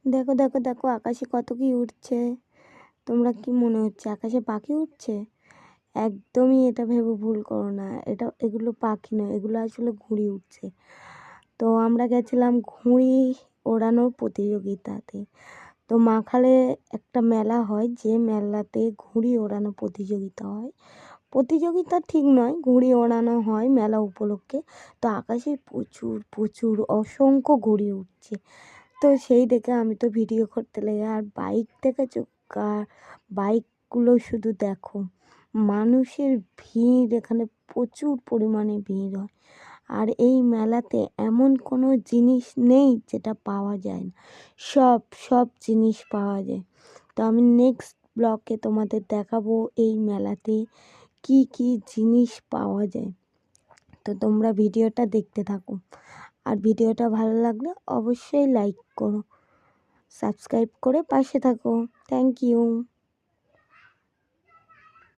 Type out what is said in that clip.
দেখো দেখো দেখো আকাশে কত কি উড়ছে। তোমরা কি মনে হচ্ছে আকাশে পাখি উঠছে? একদমই এটা ভেবে ভুল করো না, এগুলো পাখি নয়, এগুলো আসলে ঘুড়ি উঠছে। তো আমরা গেছিলাম ঘুড়ি ওড়ানোর প্রতিযোগিতাতে। তো মাখালে একটা মেলা হয়, যে মেলাতে ঘুড়ি ওড়ানো প্রতিযোগিতা হয়। প্রতিযোগিতা ঠিক নয়, ঘুড়ি ওড়ানো হয় মেলা উপলক্ষে। তো আকাশে প্রচুর প্রচুর অসংখ্য ঘুড়ি উঠছে। তো সেই দেখে আমি তো ভিডিও করতে লেগে, আর বাইক দেখেছো? বাইকগুলো শুধু দেখো, মানুষের ভিড়, এখানে প্রচুর পরিমাণে ভিড় হয়। আর এই মেলাতে এমন কোনো জিনিস নেই যেটা পাওয়া যায় না, সব সব জিনিস পাওয়া যায়। তো আমি নেক্সট ব্লগে তোমাদের দেখাবো এই মেলাতে কি কি জিনিস পাওয়া যায়। তো তোমরা ভিডিওটা দেখতে থাকো, আর ভিডিওটা ভালো লাগলে অবশ্যই লাইক করো, সাবস্ক্রাইব করে পাশে থাকো। Thank you.